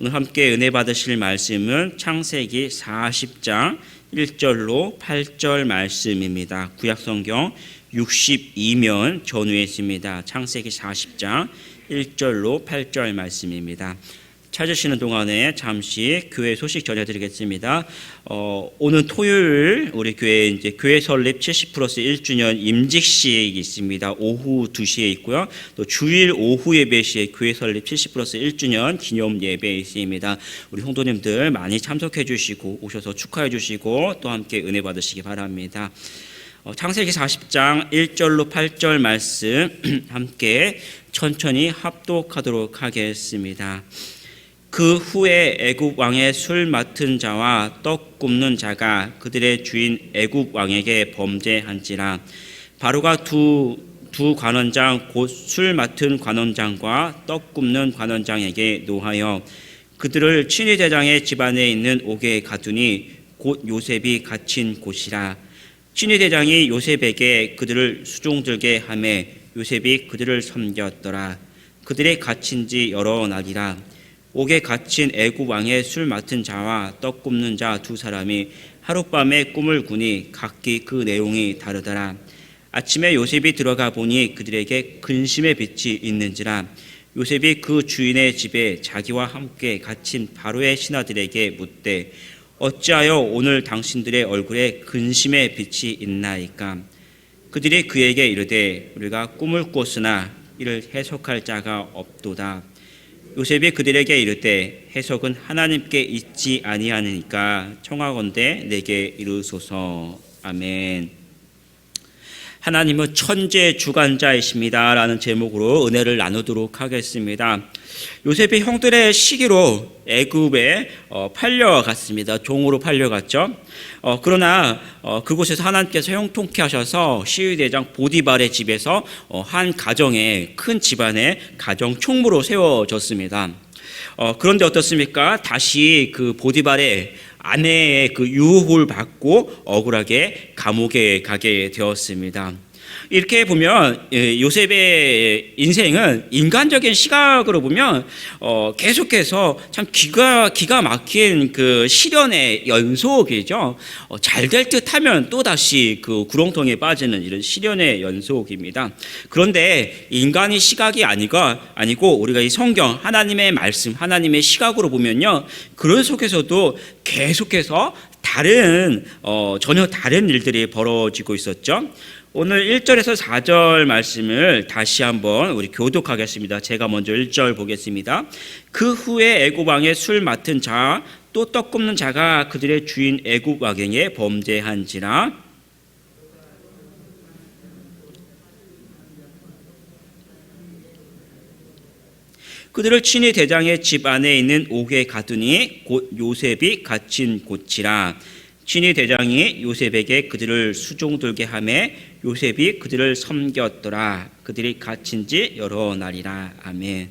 오늘 함께 은혜 받으실 말씀은 창세기 40장 1절로 8절 말씀입니다. 구약성경 62면 전후에 있습니다. 창세기 40장 1절로 8절 말씀입니다. 찾으시는 동안에 잠시 교회 소식 전해드리겠습니다. 오늘 토요일 우리 교회 이제 교회 설립 70+1주년 임직식이 있습니다. 오후 2시에 있고요. 또 주일 오후 예배 시에 교회 설립 70+1주년 기념 예배 있습니다. 우리 성도님들 많이 참석해 주시고 오셔서 축하해 주시고 또 함께 은혜 받으시기 바랍니다. 창세기 40장 1절로 8절 말씀 함께 천천히 합독하도록 하겠습니다. 그 후에 애굽 왕의 술 맡은 자와 떡 굽는 자가 그들의 주인 애굽 왕에게 범죄한지라. 바로가 두 관원장 곧 술 맡은 관원장과 떡 굽는 관원장에게 노하여 그들을 친위 대장의 집안에 있는 옥에 가두니 곧 요셉이 갇힌 곳이라. 친위 대장이 요셉에게 그들을 수종들게 하매 요셉이 그들을 섬겼더라. 그들의 갇힌 지 여러 날이라. 옥에 갇힌 애굽 왕의 술 맡은 자와 떡 굽는 자 두 사람이 하룻밤에 꿈을 꾸니 각기 그 내용이 다르더라. 아침에 요셉이 들어가 보니 그들에게 근심의 빛이 있는지라. 요셉이 그 주인의 집에 자기와 함께 갇힌 바로의 신하들에게 묻되 어찌하여 오늘 당신들의 얼굴에 근심의 빛이 있나이까. 그들이 그에게 이르되 우리가 꿈을 꿨으나 이를 해석할 자가 없도다. 요셉이 그들에게 이르되 해석은 하나님께 있지 아니하니까 청하건대 내게 이르소서. 아멘. 하나님은 천재 주관자이십니다 라는 제목으로 은혜를 나누도록 하겠습니다. 요셉이 형들의 시기로 애굽에 팔려갔습니다. 종으로 팔려갔죠. 그러나 그곳에서 하나님께서 형통케 하셔서 시위대장 보디발의 집에서 한 가정에 큰 집안의 가정 총무로 세워졌습니다. 그런데 어떻습니까? 다시 그 보디발의 아내의 그 유혹을 받고 억울하게 감옥에 가게 되었습니다. 이렇게 보면 요셉의 인생은 인간적인 시각으로 보면 계속해서 참 기가 막힌 그 시련의 연속이죠. 잘 될 듯하면 또 다시 그 구렁텅이에 빠지는 이런 시련의 연속입니다. 그런데 인간의 시각이 아니고 우리가 이 성경 하나님의 말씀 하나님의 시각으로 보면요, 그런 속에서도 계속해서 전혀 다른 일들이 벌어지고 있었죠. 오늘 1절에서 4절 말씀을 다시 한번 우리 교독하겠습니다. 제가 먼저 1절 보겠습니다. 그 후에 애굽 왕의 술 맡은 자 또 떡 굽는 자가 그들의 주인 애굽 왕에게 범죄한지라. 그들을 친위 대장의 집 안에 있는 옥에 가두니 곧 요셉이 갇힌 곳이라. 친위 대장이 요셉에게 그들을 수종들게 하매 요셉이 그들을 섬겼더라. 그들이 갇힌 지 여러 날이라. 아멘.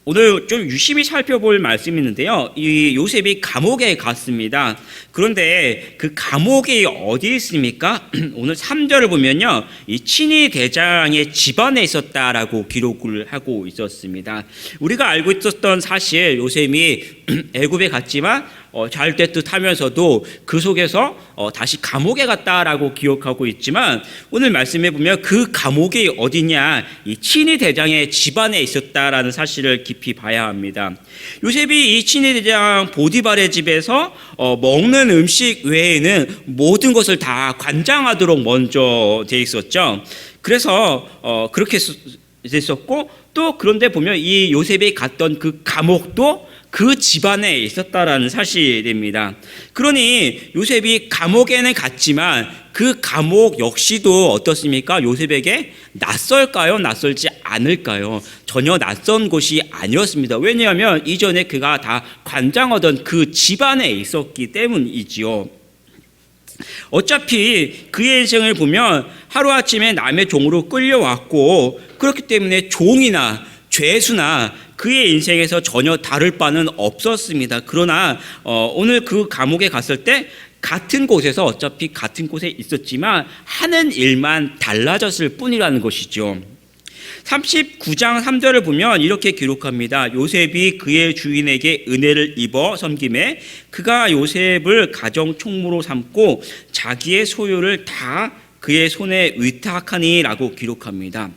오늘 좀 유심히 살펴볼 말씀이 있는데요. 이 요셉이 감옥에 갔습니다. 그런데 그 감옥이 어디 있습니까? 오늘 3절을 보면요, 이 친위 대장의 집안에 있었다라고 기록을 하고 있었습니다. 우리가 알고 있었던 사실, 요셉이 애굽에 갔지만 잘 될 듯 하면서도 그 속에서 다시 감옥에 갔다라고 기억하고 있지만, 오늘 말씀해 보면 그 감옥이 어디냐, 이 친위 대장의 집안에 있었다라는 사실을 깊이 봐야 합니다. 요셉이 이 친위 대장 보디발의 집에서 먹는 음식 외에는 모든 것을 다 관장하도록 먼저 돼 있었죠. 그래서 그렇게 됐었고, 또 그런데 보면 이 요셉이 갔던 그 감옥도 그 집안에 있었다라는 사실입니다. 그러니 요셉이 감옥에는 갔지만 그 감옥 역시도 어떻습니까? 요셉에게 낯설까요? 낯설지 않을까요? 전혀 낯선 곳이 아니었습니다. 왜냐하면 이전에 그가 다 관장하던 그 집안에 있었기 때문이지요. 어차피 그의 인생을 보면 하루아침에 남의 종으로 끌려왔고, 그렇기 때문에 종이나 죄수나 그의 인생에서 전혀 다를 바는 없었습니다. 그러나 오늘 그 감옥에 갔을 때 같은 곳에서 어차피 같은 곳에 있었지만 하는 일만 달라졌을 뿐이라는 것이죠. 39장 3절을 보면 이렇게 기록합니다. 요셉이 그의 주인에게 은혜를 입어 섬김에 그가 요셉을 가정 총무로 삼고 자기의 소유를 다 그의 손에 위탁하니라고 기록합니다.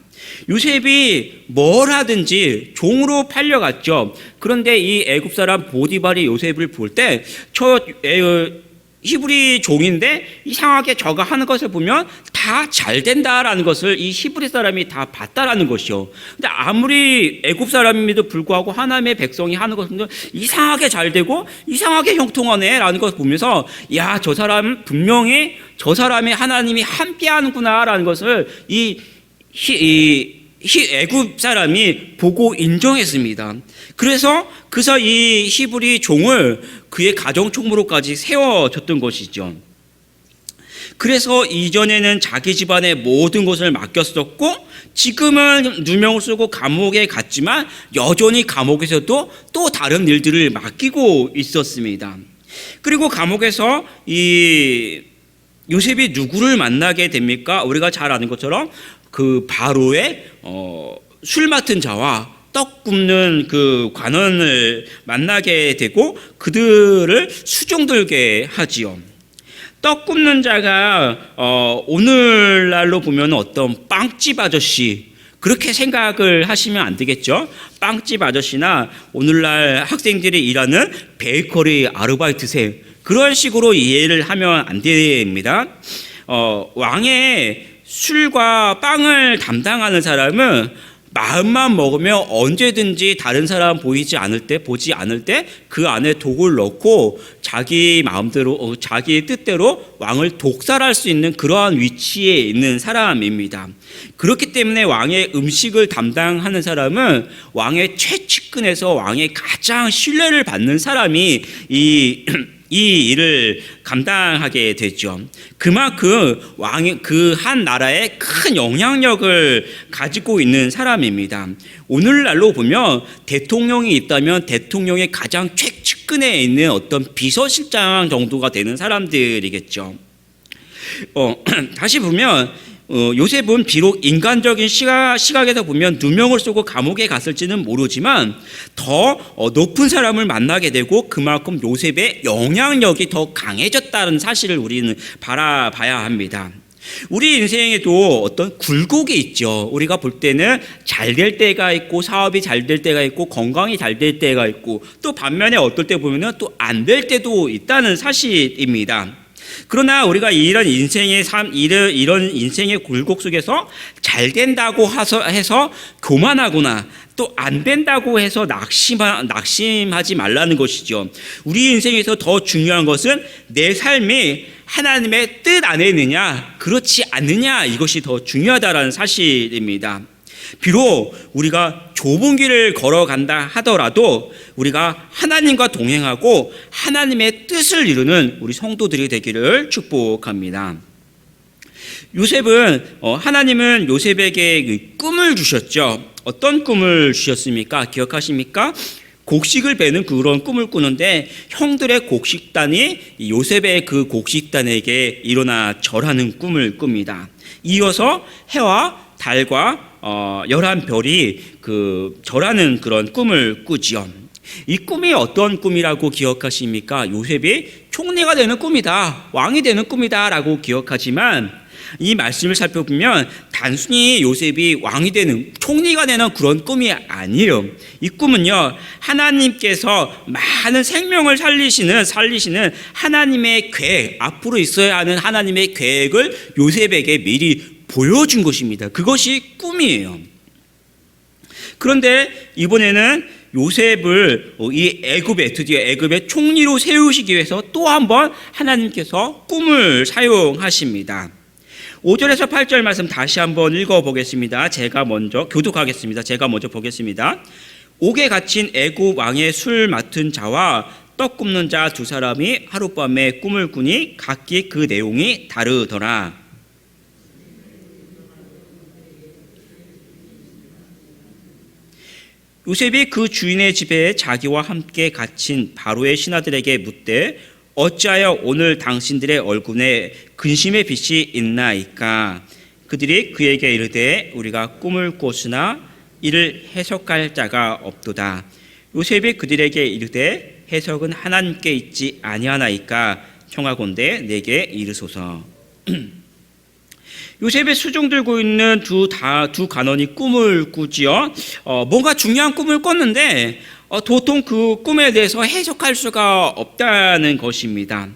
요셉이 뭘 하든지 종으로 팔려갔죠. 그런데 이 애굽 사람 보디발이 요셉을 볼 때 히브리 종인데 이상하게 저가 하는 것을 보면 다 잘 된다라는 것을 이 히브리 사람이 다 봤다라는 것이요. 근데 아무리 애굽 사람임에도 불구하고 하나님의 백성이 하는 것은 이상하게 잘 되고 이상하게 형통하네라는 것을 보면서 야, 저 사람 분명히 저 사람이 하나님이 함께하는구나라는 것을 이 애굽 사람이 보고 인정했습니다. 그래서 이 히브리 종을 그의 가정 총무로까지 세워줬던 것이죠. 그래서 이전에는 자기 집안의 모든 것을 맡겼었고 지금은 누명을 쓰고 감옥에 갔지만 여전히 감옥에서도 또 다른 일들을 맡기고 있었습니다. 그리고 감옥에서 이 요셉이 누구를 만나게 됩니까? 우리가 잘 아는 것처럼 그 바로의 술 맡은 자와 떡 굽는 그 관원을 만나게 되고 그들을 수종들게 하지요. 떡 굽는 자가 오늘날로 보면 어떤 빵집 아저씨 그렇게 생각을 하시면 안 되겠죠. 빵집 아저씨나 오늘날 학생들이 일하는 베이커리 아르바이트생 그런 식으로 이해를 하면 안 됩니다. 왕의 술과 빵을 담당하는 사람은 마음만 먹으면 언제든지 다른 사람 보지 않을 때 그 안에 독을 넣고 자기 마음대로 자기 뜻대로 왕을 독살할 수 있는 그러한 위치에 있는 사람입니다. 그렇기 때문에 왕의 음식을 담당하는 사람은 왕의 최측근에서 왕의 가장 신뢰를 받는 사람이 이 일을 감당하게 되죠. 그만큼 왕이 그 한 나라에 큰 영향력을 가지고 있는 사람입니다. 오늘날로 보면 대통령이 있다면 대통령의 가장 최측근에 있는 어떤 비서실장 정도가 되는 사람들이겠죠. 다시 보면 요셉은 비록 인간적인 시각에서 보면 누명을 쓰고 감옥에 갔을지는 모르지만 더 높은 사람을 만나게 되고 그만큼 요셉의 영향력이 더 강해졌다는 사실을 우리는 바라봐야 합니다. 우리 인생에도 어떤 굴곡이 있죠. 우리가 볼 때는 잘 될 때가 있고 사업이 잘 될 때가 있고 건강이 잘 될 때가 있고 또 반면에 어떨 때 보면 또 안 될 때도 있다는 사실입니다. 그러나 우리가 이런 인생의 이런 인생의 굴곡 속에서 잘 된다고 해서 교만하거나 또 안 된다고 해서 낙심하지 말라는 것이죠. 우리 인생에서 더 중요한 것은 내 삶이 하나님의 뜻 안에 있느냐 그렇지 않느냐 이것이 더 중요하다는 사실입니다. 비록 우리가 좁은 길을 걸어간다 하더라도 우리가 하나님과 동행하고 하나님의 뜻을 이루는 우리 성도들이 되기를 축복합니다. 요셉은 하나님은 요셉에게 꿈을 주셨죠. 어떤 꿈을 주셨습니까? 기억하십니까? 곡식을 베는 그런 꿈을 꾸는데 형들의 곡식단이 요셉의 그 곡식단에게 일어나 절하는 꿈을 꿉니다. 이어서 해와 달과 11별이 그 절하는 그런 꿈을 꾸지요. 이 꿈이 어떤 꿈이라고 기억하십니까? 요셉이 총리가 되는 꿈이다, 왕이 되는 꿈이다 라고 기억하지만 이 말씀을 살펴보면 단순히 요셉이 왕이 되는 총리가 되는 그런 꿈이 아니에요. 이 꿈은요 하나님께서 많은 생명을 살리시는 하나님의 계획, 앞으로 있어야 하는 하나님의 계획을 요셉에게 미리 보여준 것입니다. 그것이 꿈이에요. 그런데 이번에는 요셉을 드디어 애굽의 총리로 세우시기 위해서 또 한 번 하나님께서 꿈을 사용하십니다. 5절에서 8절 말씀 다시 한번 읽어보겠습니다. 제가 먼저 교독하겠습니다. 제가 먼저 보겠습니다. 옥에 갇힌 애굽 왕의 술 맡은 자와 떡 굽는 자 두 사람이 하룻밤에 꿈을 꾸니 각기 그 내용이 다르더라. 요셉이 그 주인의 집에 자기와 함께 갇힌 바로의 신하들에게 묻되 어찌하여 오늘 당신들의 얼굴에 근심의 빛이 있나이까? 그들이 그에게 이르되 우리가 꿈을 꿨으나 이를 해석할 자가 없도다. 요셉이 그들에게 이르되 해석은 하나님께 있지 아니하나이까 청하건대 내게 이르소서. 요셉의 수종 들고 있는 두 간원이 꿈을 꾸지요. 뭔가 중요한 꿈을 꿨는데 도통 그 꿈에 대해서 해석할 수가 없다는 것입니다.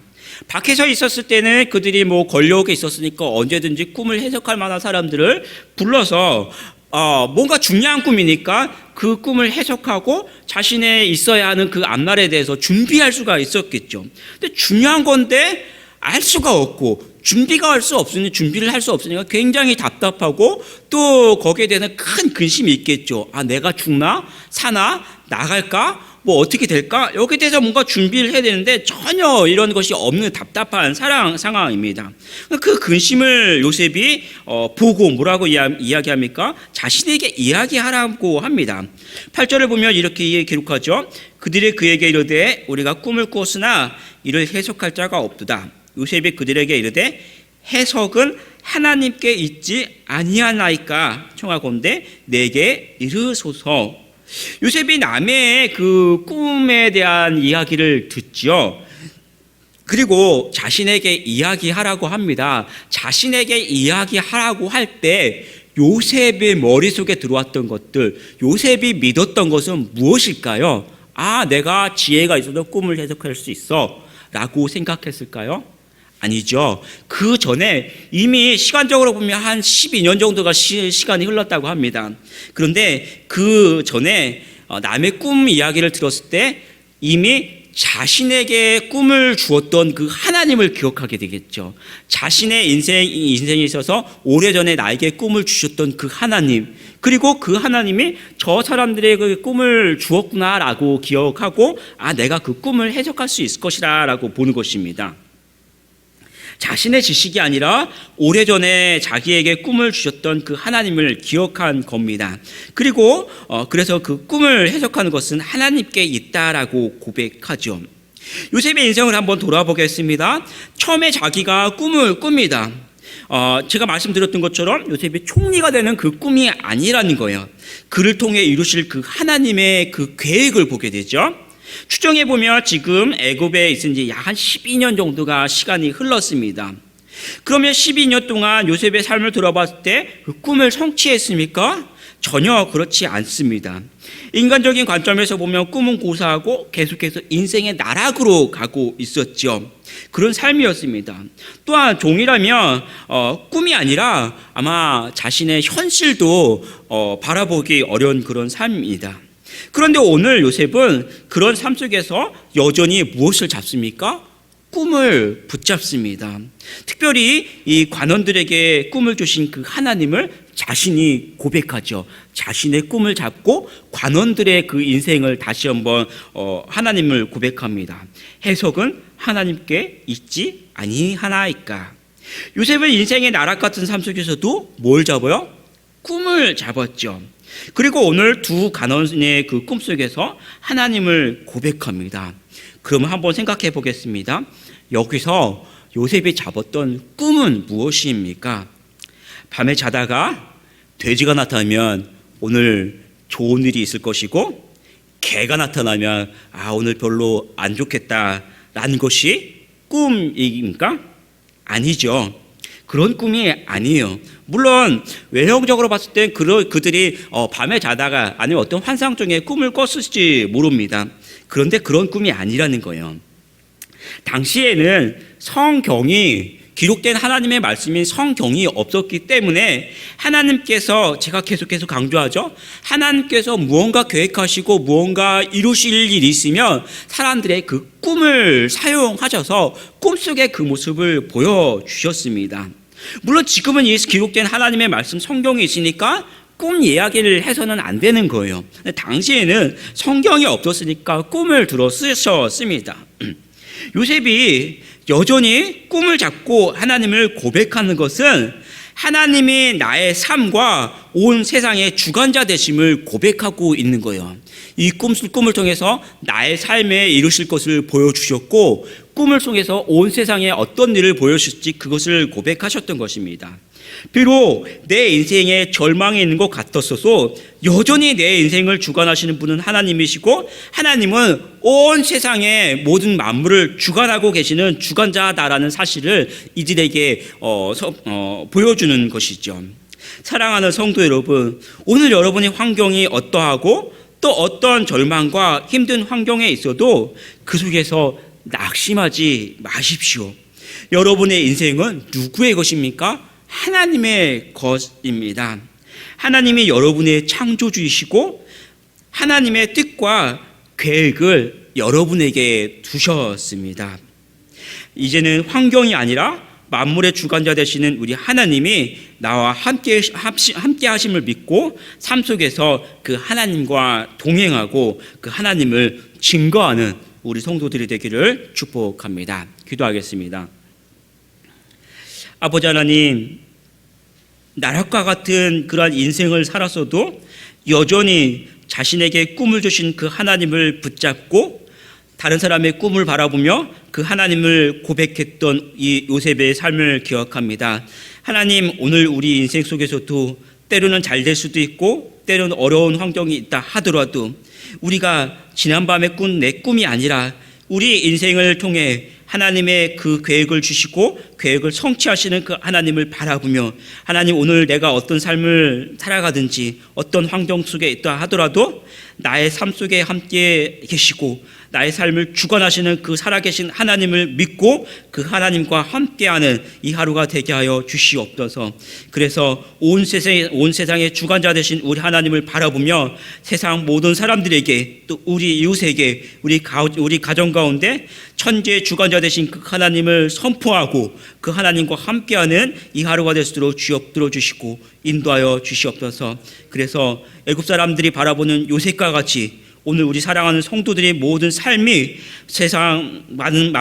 밖에서 있었을 때는 그들이 뭐 권력에 있었으니까 언제든지 꿈을 해석할 만한 사람들을 불러서 뭔가 중요한 꿈이니까 그 꿈을 해석하고 자신의 있어야 하는 그 앞날에 대해서 준비할 수가 있었겠죠. 근데 중요한 건데 알 수가 없고 준비가 할 수 없으니 준비를 할 수 없으니까 굉장히 답답하고 또 거기에 대해서 큰 근심이 있겠죠. 내가 죽나? 사나? 나갈까? 뭐 어떻게 될까? 여기에 대해서 뭔가 준비를 해야 되는데 전혀 이런 것이 없는 답답한 상황입니다. 그 근심을 요셉이 보고 뭐라고 이야기합니까? 자신에게 이야기하라고 합니다. 8절을 보면 이렇게 기록하죠. 그들이 그에게 이르되 우리가 꿈을 꿨으나 이를 해석할 자가 없도다. 요셉이 그들에게 이르되 해석은 하나님께 있지 아니하나이까 청하건대 내게 이르소서. 요셉이 남의 그 꿈에 대한 이야기를 듣죠. 그리고 자신에게 이야기하라고 합니다. 자신에게 이야기하라고 할 때 요셉의 머릿속에 들어왔던 것들, 요셉이 믿었던 것은 무엇일까요? 내가 지혜가 있어도 꿈을 해석할 수 있어 라고 생각했을까요? 아니죠. 그 전에 이미 시간적으로 보면 한 12년 정도가 시간이 흘렀다고 합니다. 그런데 그 전에 남의 꿈 이야기를 들었을 때 이미 자신에게 꿈을 주었던 그 하나님을 기억하게 되겠죠. 자신의 인생에 있어서 오래전에 나에게 꿈을 주셨던 그 하나님, 그리고 그 하나님이 저 사람들의 그 꿈을 주었구나라고 기억하고 내가 그 꿈을 해석할 수 있을 것이다 라고 보는 것입니다. 자신의 지식이 아니라 오래전에 자기에게 꿈을 주셨던 그 하나님을 기억한 겁니다. 그리고 그래서 그 꿈을 해석하는 것은 하나님께 있다라고 고백하죠. 요셉의 인생을 한번 돌아보겠습니다. 처음에 자기가 꿈을 꿉니다. 제가 말씀드렸던 것처럼 요셉이 총리가 되는 그 꿈이 아니라는 거예요. 그를 통해 이루실 그 하나님의 그 계획을 보게 되죠. 추정해 보면 지금 애굽에 있은 지 약 한 12년 정도가 시간이 흘렀습니다. 그러면 12년 동안 요셉의 삶을 돌아봤을 때 그 꿈을 성취했습니까? 전혀 그렇지 않습니다. 인간적인 관점에서 보면 꿈은 고사하고 계속해서 인생의 나락으로 가고 있었죠. 그런 삶이었습니다. 또한 종이라면 꿈이 아니라 아마 자신의 현실도 바라보기 어려운 그런 삶입니다. 그런데 오늘 요셉은 그런 삶 속에서 여전히 무엇을 잡습니까? 꿈을 붙잡습니다. 특별히 이 관원들에게 꿈을 주신 그 하나님을 자신이 고백하죠. 자신의 꿈을 잡고 관원들의 그 인생을 다시 한번 하나님을 고백합니다. 해석은 하나님께 있지 아니하나이까. 요셉은 인생의 나락 같은 삶 속에서도 뭘 잡아요? 꿈을 잡았죠. 그리고 오늘 두 간원의 그 꿈속에서 하나님을 고백합니다. 그러면 한번 생각해 보겠습니다. 여기서 요셉이 잡았던 꿈은 무엇입니까? 밤에 자다가 돼지가 나타나면 오늘 좋은 일이 있을 것이고, 개가 나타나면 오늘 별로 안 좋겠다라는 것이 꿈입니까? 아니죠. 그런 꿈이 아니에요. 물론 외형적으로 봤을 때 그들이 밤에 자다가 아니면 어떤 환상 중에 꿈을 꿨을지 모릅니다. 그런데 그런 꿈이 아니라는 거예요. 당시에는 성경이 기록된 하나님의 말씀인 성경이 없었기 때문에 하나님께서, 제가 계속해서 강조하죠, 하나님께서 무언가 계획하시고 무언가 이루실 일이 있으면 사람들의 그 꿈을 사용하셔서 꿈속의 그 모습을 보여주셨습니다. 물론 지금은 이 기록된 하나님의 말씀 성경이 있으니까 꿈 이야기를 해서는 안 되는 거예요. 당시에는 성경이 없었으니까 꿈을 들어 쓰셨습니다. 요셉이 여전히 꿈을 잡고 하나님을 고백하는 것은 하나님이 나의 삶과 온 세상의 주관자 되심을 고백하고 있는 거예요. 이 꿈을 통해서 나의 삶에 이루실 것을 보여주셨고, 꿈을 통해서 온 세상에 어떤 일을 보여주실지 그것을 고백하셨던 것입니다. 비록 내 인생에 절망이 있는 것 같았어도 여전히 내 인생을 주관하시는 분은 하나님이시고 하나님은 온 세상의 모든 만물을 주관하고 계시는 주관자다라는 사실을 이들에게 보여주는 것이죠. 사랑하는 성도 여러분, 오늘 여러분의 환경이 어떠하고 또 어떠한 절망과 힘든 환경에 있어도 그 속에서 낙심하지 마십시오. 여러분의 인생은 누구의 것입니까? 하나님의 것입니다. 하나님이 여러분의 창조주이시고 하나님의 뜻과 계획을 여러분에게 두셨습니다. 이제는 환경이 아니라 만물의 주관자 되시는 우리 하나님이 나와 함께 하심을 믿고 삶 속에서 그 하나님과 동행하고 그 하나님을 증거하는 우리 성도들이 되기를 축복합니다. 기도하겠습니다. 아버지 하나님, 나락과 같은 그러한 인생을 살았어도 여전히 자신에게 꿈을 주신 그 하나님을 붙잡고 다른 사람의 꿈을 바라보며 그 하나님을 고백했던 이 요셉의 삶을 기억합니다. 하나님, 오늘 우리 인생 속에서도 때로는 잘 될 수도 있고 때로는 어려운 환경이 있다 하더라도 우리가 지난밤에 꾼 내 꿈이 아니라 우리 인생을 통해 하나님의 그 계획을 주시고 계획을 성취하시는 그 하나님을 바라보며 하나님, 오늘 내가 어떤 삶을 살아가든지 어떤 환경 속에 있다 하더라도 나의 삶 속에 함께 계시고 나의 삶을 주관하시는 그 살아계신 하나님을 믿고 그 하나님과 함께하는 이 하루가 되게 하여 주시옵소서. 그래서 온 세상의 주관자 되신 우리 하나님을 바라보며 세상 모든 사람들에게 또 우리 이웃에게 우리 가정 가운데 천지의 주관자 되신 그 하나님을 선포하고 그 하나님과 함께하는 이 하루가 될 수 있도록 주여 들어주시고 인도하여 주시옵소서. 그래서 애굽 사람들이 바라보는 요셉과 같이 오늘 우리 사랑하는 성도들의 모든 삶이 세상 많은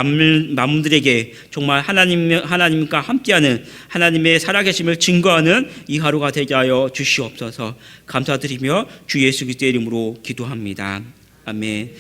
만물들에게 정말 하나님과 함께하는 하나님의 살아계심을 증거하는 이 하루가 되게 하여 주시옵소서. 감사드리며 주 예수 그리스도의 이름으로 기도합니다. 아멘.